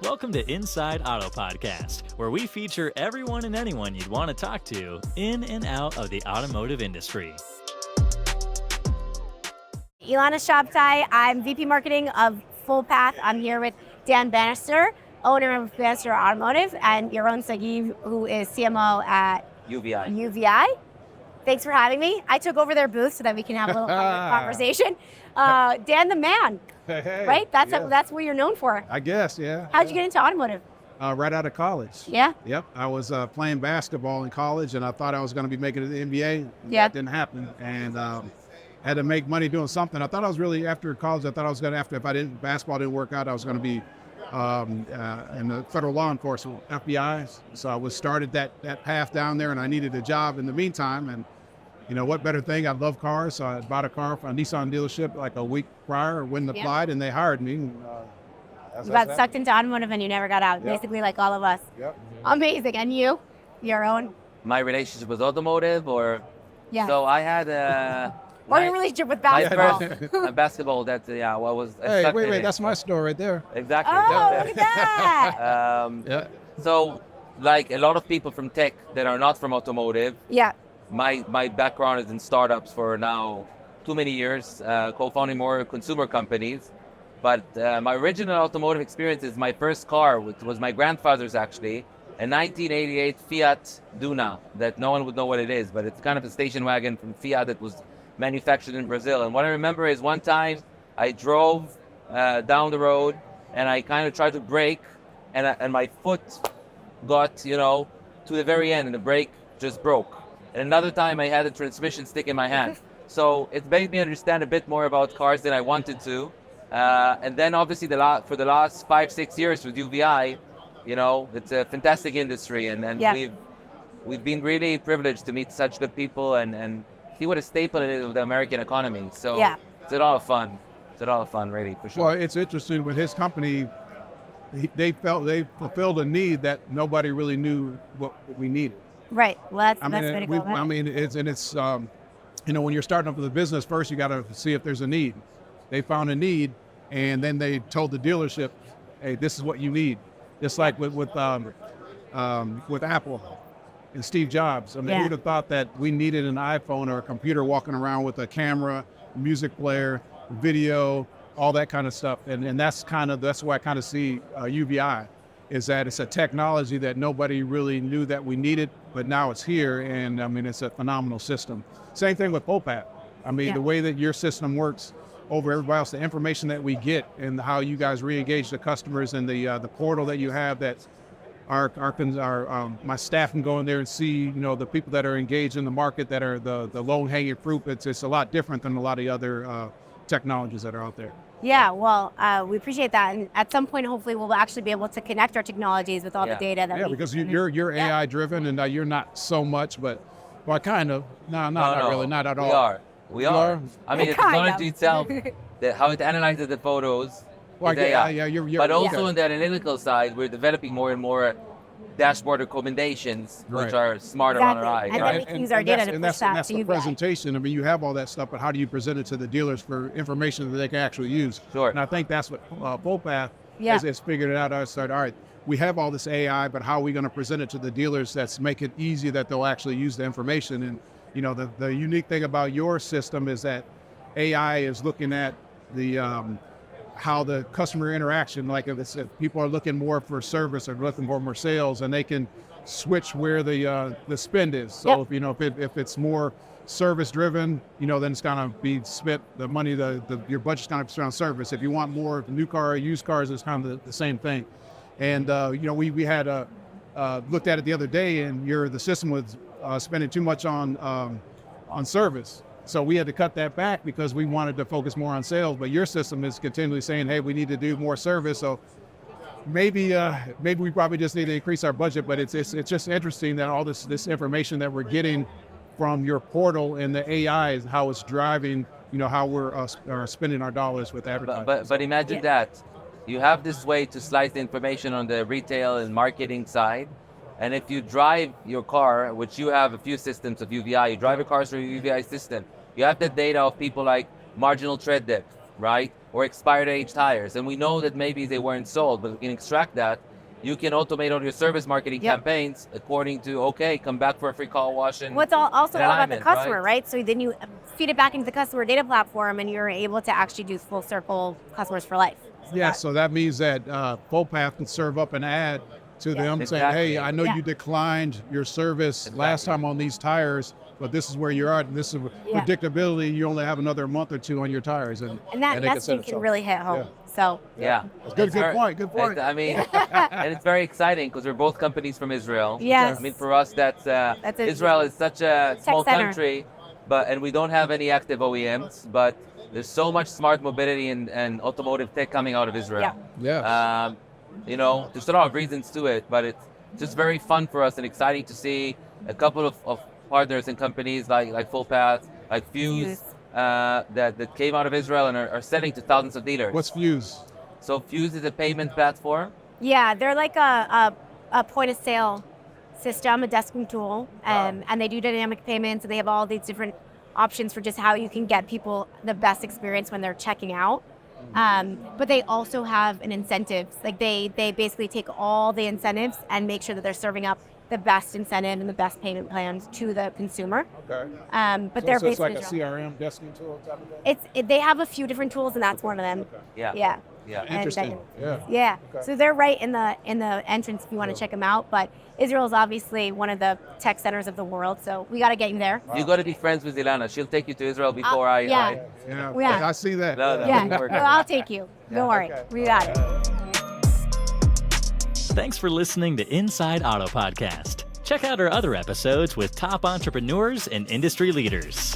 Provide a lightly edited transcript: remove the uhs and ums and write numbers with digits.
Welcome to InsideAuto Podcast, where we feature everyone and anyone you'd want to talk to in and out of the automotive industry. Ilana Shabtay, I'm VP Marketing of Fullpath. I'm here with Dan Banister, owner of Banister Automotive, and Yaron Saghiv, who is CMO at UVeye. Thanks for having me. I took over their booth so that we can have a little conversation. Dan the man, hey, right? That's what you're known for. I guess, yeah. How'd you get into automotive? Right out of college. Yeah? Yep. I was playing basketball in college, and I thought I was going to be making it to the NBA. Yeah. That didn't happen, and had to make money doing something. I thought I was really, after college, I thought I was going to, if basketball didn't work out, I was going to be in the federal law enforcement, FBI. So I started that path down there, and I needed a job in the meantime. And you know, what better thing? I love cars, so I bought a car from a Nissan dealership like a week prior when applied, and they hired me. You got sucked into automotive and you never got out, basically like all of us. Yep. Amazing. And you? Your own? My relationship with automotive, or Yeah. so I had Or your relationship with my basketball? first basketball. What was? Hey, stuck in wait, it. that's my story right there. Exactly. Oh, look at that. Yeah. So, like a lot of people from tech that are not from automotive, Yeah. my background is in startups for now too many years, co-founding more consumer companies. But my original automotive experience is my first car, which was my grandfather's actually, a 1988 Fiat Duna that no one would know what it is, but it's kind of a station wagon from Fiat that was manufactured in Brazil. And what I remember is one time I drove down the road and I kind of tried to brake, and my foot got, to the very end, and the brake just broke. And another time I had a transmission stick in my hand. So it made me understand a bit more about cars than I wanted to. And then obviously for the last 5-6 years with UVeye, it's a fantastic industry, and we've been really privileged to meet such good people and see what a staple it is of the American economy. So it's a lot of fun. It's a lot of fun, really, for sure. Well, it's interesting with his company. They fulfilled a need that nobody really knew what we needed. Right. Well, that's way to go. I mean, it's when you're starting up with a business, first you got to see if there's a need. They found a need, and then they told the dealership, "Hey, this is what you need." Just like with Apple and Steve Jobs. I mean, who'd have thought that we needed an iPhone or a computer walking around with a camera, music player, video, all that kind of stuff. And that's why I kind of see UVeye, is that it's a technology that nobody really knew that we needed, but now it's here, and I mean, it's a phenomenal system. Same thing with Fullpath. I mean, the way that your system works over everybody else, the information that we get and how you guys re-engage the customers, and the portal that you have that my staff can go in there and see, the people that are engaged in the market, that are the low-hanging fruit. It's a lot different than a lot of the other technologies that are out there. Yeah, well, we appreciate that, and at some point, hopefully, we'll actually be able to connect our technologies with all the data that we. Because you're AI driven, and you're not so much, but kind of. Not really, not at all. We are. I mean, the technology itself, how it analyzes the photos, is AI. You're also on the analytical side, we're developing more and more dashboard recommendations, which are smarter on our eyes. And then we can use our data to push that that's to the you presentation. I mean, you have all that stuff, but how do you present it to the dealers for information that they can actually use? Sure. And I think that's what Fullpath has figured it out. I started, all right, we have all this AI, but how are we going to present it to the dealers that's make it easy that they'll actually use the information? And the unique thing about your system is that AI is looking at the how the customer interaction, like if people are looking more for service or looking for more sales, and they can switch where the spend is. So if it's more service driven, then it's gonna be spent the money, your budget's gonna be spent on service. If you want more new car, used cars, it's kind of the same thing. And we had looked at it the other day, and the system was spending too much on service. So we had to cut that back because we wanted to focus more on sales. But your system is continually saying, hey, we need to do more service. So maybe we probably just need to increase our budget. But it's just interesting that all this information that we're getting from your portal and the AI is how it's driving, how we're spending our dollars with advertising. But imagine that. You have this way to slice the information on the retail and marketing side. And if you drive your car, which you have a few systems of UVeye, you drive your cars through a UVeye system, you have the data of people like marginal tread depth, right? or expired age tires. And we know that maybe they weren't sold, but we can extract that. You can automate all your service marketing campaigns according to, okay, come back for a free car wash. And what's also all about the customer, right? So then you feed it back into the customer data platform, and you're able to actually do full circle customers for life. So that means that Fullpath can serve up an ad to them saying, hey, I know you declined your service last time on these tires, but this is where you're at, and this is predictability. You only have another month or two on your tires. And that messaging can really hit home. So good point. I mean, and it's very exciting because we're both companies from Israel. Yes. I mean, for us, Israel is such a small country, and we don't have any active OEMs, but there's so much smart mobility and automotive tech coming out of Israel. You know, there's a lot of reasons to it, but it's just very fun for us and exciting to see a couple of partners and companies like Fullpath, like Fuse, that came out of Israel and are selling to thousands of dealers. What's Fuse? So Fuse is a payment platform. Yeah, they're like a point of sale system, a desking tool, and they do dynamic payments, and they have all these different options for just how you can get people the best experience when they're checking out. But they also have an incentives. Like they basically take all the incentives and make sure that they're serving up the best incentive and the best payment plans to the consumer. Okay. But they're it's basically like a CRM desking tool type of thing? They have a few different tools, and that's one of them. Okay. Yeah. Interesting. Okay. So they're right in the entrance if you want to check them out. But Israel is obviously one of the tech centers of the world, so we got to get you there. You got to be friends with Ilana. She'll take you to Israel before I see that. Well, I'll take you. Don't worry. Okay. We got it. Thanks for listening to Inside Auto Podcast. Check out our other episodes with top entrepreneurs and industry leaders.